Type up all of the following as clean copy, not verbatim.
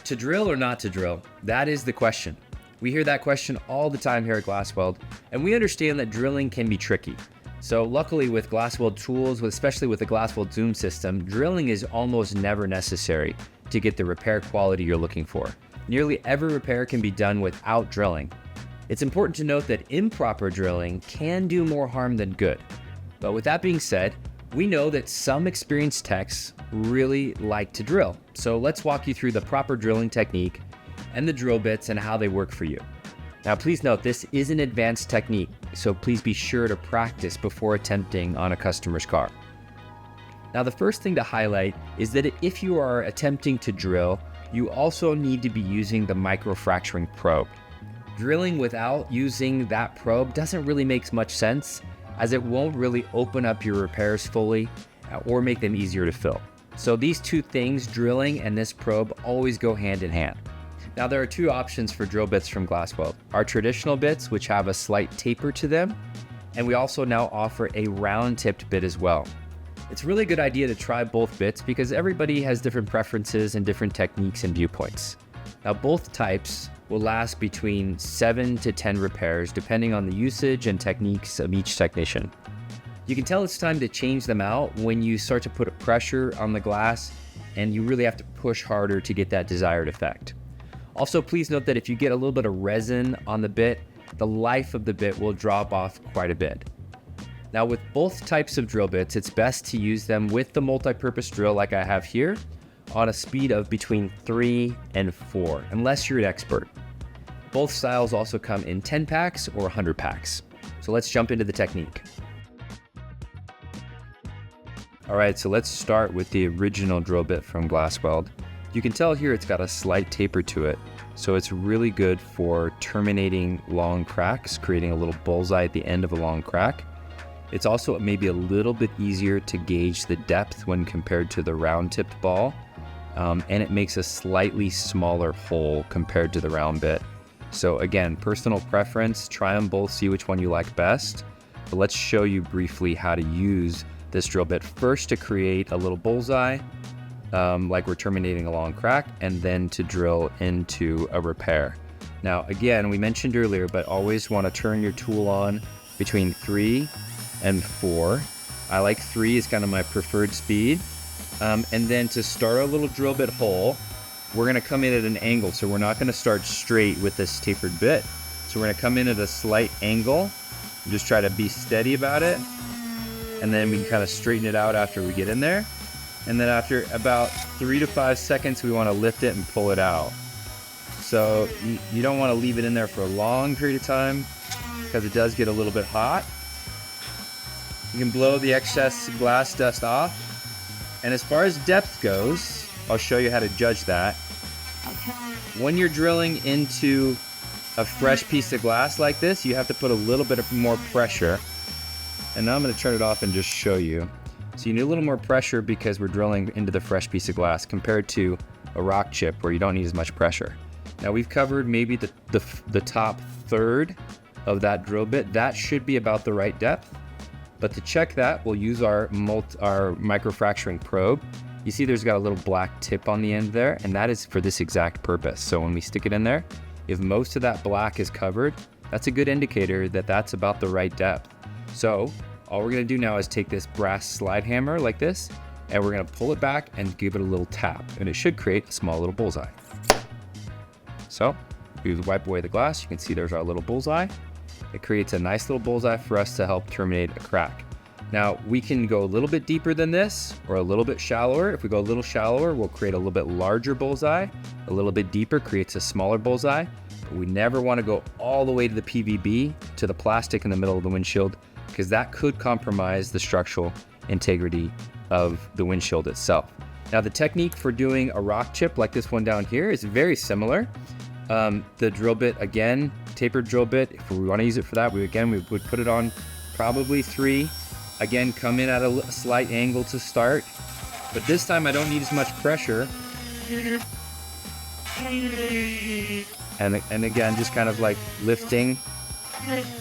To drill or not to drill? That is the question. We hear that question all the time here at GlasWeld, and we understand that drilling can be tricky. So luckily with GlasWeld tools, especially with the GlasWeld Zoom system, drilling is almost never necessary to get the repair quality you're looking for. Nearly every repair can be done without drilling. It's important to note that improper drilling can do more harm than good. But with that being said, we know that some experienced techs really like to drill. So let's walk you through the proper drilling technique and the drill bits and how they work for you. Now, please note this is an advanced technique, so please be sure to practice before attempting on a customer's car. Now, the first thing to highlight is that if you are attempting to drill, you also need to be using the microfracturing probe. Drilling without using that probe doesn't really make much sense, as it won't really open up your repairs fully or make them easier to fill. So these two things, drilling and this probe, always go hand in hand. Now there are two options for drill bits from GlasWeld. Our traditional bits, which have a slight taper to them, and we also now offer a round tipped bit as well. It's really a good idea to try both bits because everybody has different preferences and different techniques and viewpoints. Now both types will last between 7 to 10 repairs depending on the usage and techniques of each technician. You can tell it's time to change them out when you start to put pressure on the glass and you really have to push harder to get that desired effect. Also, please note that if you get a little bit of resin on the bit, the life of the bit will drop off quite a bit. Now with both types of drill bits, it's best to use them with the multi-purpose drill like I have here on a speed of between 3 and 4, unless you're an expert. Both styles also come in 10 packs or 100 packs. So let's jump into the technique. All right, so let's start with the original drill bit from GlasWeld. You can tell here it's got a slight taper to it, so it's really good for terminating long cracks, creating a little bullseye at the end of a long crack. It's also maybe a little bit easier to gauge the depth when compared to the round-tipped ball, and it makes a slightly smaller hole compared to the round bit. So again, personal preference, try them both, see which one you like best. But let's show you briefly how to use this drill bit first to create a little bullseye, like we're terminating a long crack, and then to drill into a repair. Now, again, we mentioned earlier, but always want to turn your tool on between 3 and 4. I like 3 is kind of my preferred speed. And then to start our little drill bit hole, we're going to come in at an angle. So we're not going to start straight with this tapered bit. So we're going to come in at a slight angle and just try to be steady about it. And then we can kind of straighten it out after we get in there. And then after about 3 to 5 seconds, we want to lift it and pull it out. So you don't want to leave it in there for a long period of time because it does get a little bit hot. You can blow the excess glass dust off. And as far as depth goes, I'll show you how to judge that. When you're drilling into a fresh piece of glass like this, you have to put a little bit more pressure. And now I'm going to turn it off and just show you. So you need a little more pressure because we're drilling into the fresh piece of glass compared to a rock chip where you don't need as much pressure. Now we've covered maybe the top third of that drill bit. That should be about the right depth. But to check that, we'll use our microfracturing probe. You see there's got a little black tip on the end there, and that is for this exact purpose. So when we stick it in there, if most of that black is covered, that's a good indicator that that's about the right depth. So all we're gonna do now is take this brass slide hammer like this, and we're gonna pull it back and give it a little tap, and it should create a small little bullseye. So we wipe away the glass, you can see there's our little bullseye. It creates a nice little bullseye for us to help terminate a crack. Now we can go a little bit deeper than this or a little bit shallower. If we go a little shallower, we'll create a little bit larger bullseye. A little bit deeper creates a smaller bullseye. But we never want to go all the way to the PVB, to the plastic in the middle of the windshield, because that could compromise the structural integrity of the windshield itself. Now the technique for doing a rock chip like this one down here is very similar. The drill bit, again, tapered drill bit, if we want to use it for that, we would put it on probably 3. Again, come in at a slight angle to start, but this time I don't need as much pressure. And again, just kind of like lifting,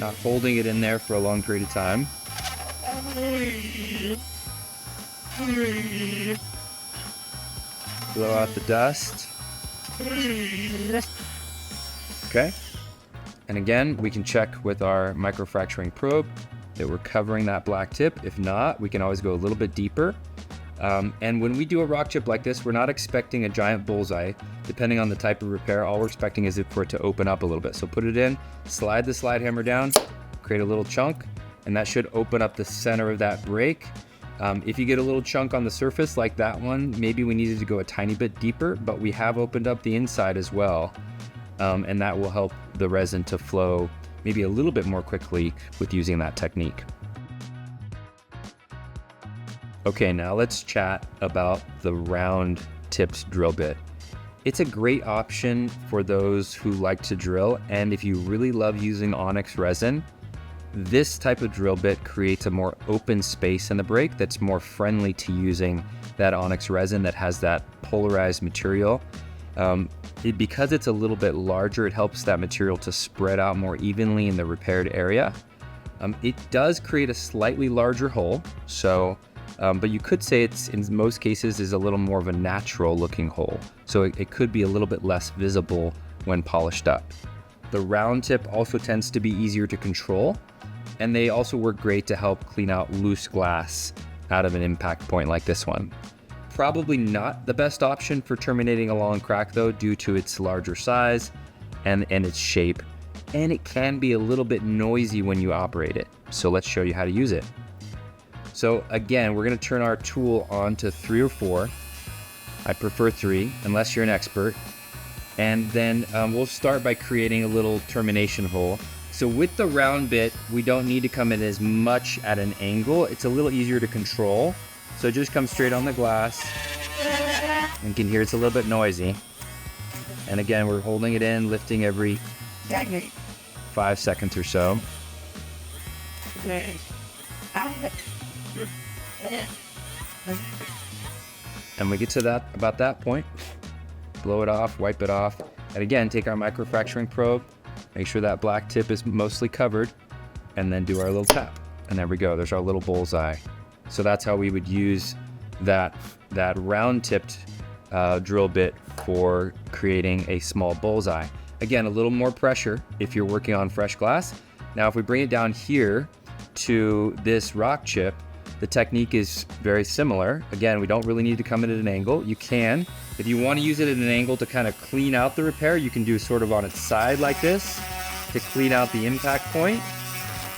not holding it in there for a long period of time. Blow out the dust. Okay. And again, we can check with our microfracturing probe that we're covering that black tip. If not, we can always go a little bit deeper. And when we do a rock chip like this, we're not expecting a giant bullseye. Depending on the type of repair, all we're expecting is for it to open up a little bit. So put it in, slide the slide hammer down, create a little chunk, and that should open up the center of that break. If you get a little chunk on the surface like that one, maybe we needed to go a tiny bit deeper, but we have opened up the inside as well. And that will help the resin to flow maybe a little bit more quickly with using that technique. Okay, now let's chat about the round tipped drill bit. It's a great option for those who like to drill, and if you really love using onyx resin, this type of drill bit creates a more open space in the break that's more friendly to using that onyx resin that has that polarized material. Because it's a little bit larger, it helps that material to spread out more evenly in the repaired area. It does create a slightly larger hole, but you could say it's, in most cases, is a little more of a natural looking hole. So it could be a little bit less visible when polished up. The round tip also tends to be easier to control, and they also work great to help clean out loose glass out of an impact point like this one. Probably not the best option for terminating a long crack though, due to its larger size and its shape, and it can be a little bit noisy when you operate it. So let's show you how to use it. So again, we're gonna turn our tool on to 3 or 4. I prefer 3, unless you're an expert. And then we'll start by creating a little termination hole. So with the round bit, we don't need to come in as much at an angle. It's a little easier to control. So just come straight on the glass. You can hear it's a little bit noisy. And again, we're holding it in, lifting every 5 seconds or so. And we get to about that point, blow it off, wipe it off. And again, take our microfracturing probe, make sure that black tip is mostly covered, and then do our little tap. And there we go, there's our little bullseye. So that's how we would use that round tipped drill bit for creating a small bullseye. Again, a little more pressure if you're working on fresh glass. Now, if we bring it down here to this rock chip, the technique is very similar. Again, we don't really need to come in at an angle. You can, if you want to use it at an angle to kind of clean out the repair, you can do sort of on its side like this to clean out the impact point,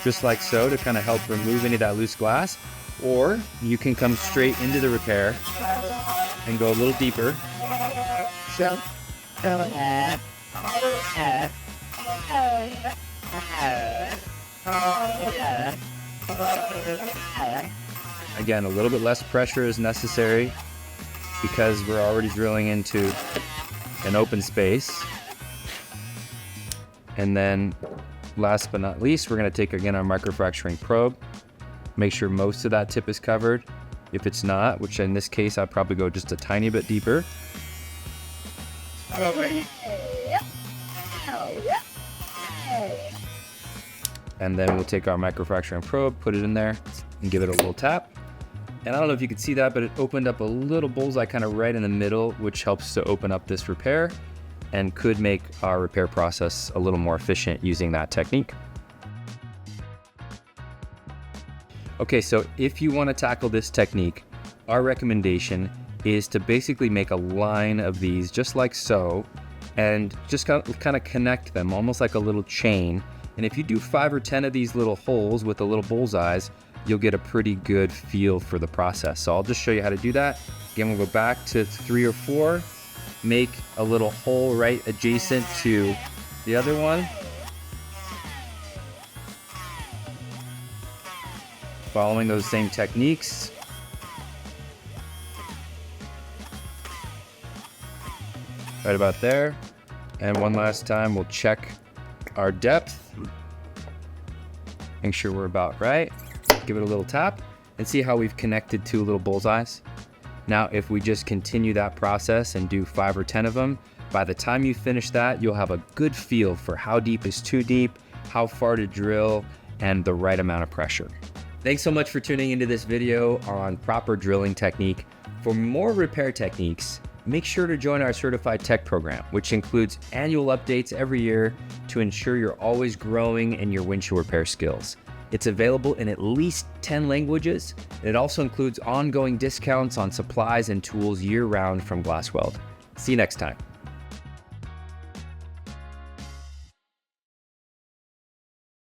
just like so, to kind of help remove any of that loose glass. Or you can come straight into the repair and go a little deeper. Again, a little bit less pressure is necessary because we're already drilling into an open space. And then last but not least, we're going to take again our microfracturing probe. Make sure most of that tip is covered. If it's not, which in this case, I'd probably go just a tiny bit deeper. And then we'll take our microfracturing probe, put it in there, and give it a little tap. And I don't know if you could see that, but it opened up a little bullseye kind of right in the middle, which helps to open up this repair and could make our repair process a little more efficient using that technique. Okay, so if you want to tackle this technique, our recommendation is to basically make a line of these just like so, and just kind of connect them almost like a little chain. And if you do 5 or 10 of these little holes with the little bullseyes, you'll get a pretty good feel for the process. So I'll just show you how to do that. Again, we'll go back to 3 or 4, make a little hole right adjacent to the other one. Following those same techniques. Right about there. And one last time, we'll check our depth. Make sure we're about right. Give it a little tap and see how we've connected 2 little bullseyes. Now, if we just continue that process and do 5 or 10 of them, by the time you finish that, you'll have a good feel for how deep is too deep, how far to drill, and the right amount of pressure. Thanks so much for tuning into this video on proper drilling technique. For more repair techniques, make sure to join our Certified Tech program, which includes annual updates every year to ensure you're always growing in your windshield repair skills. It's available in at least 10 languages. It also includes ongoing discounts on supplies and tools year-round from GlasWeld. See you next time.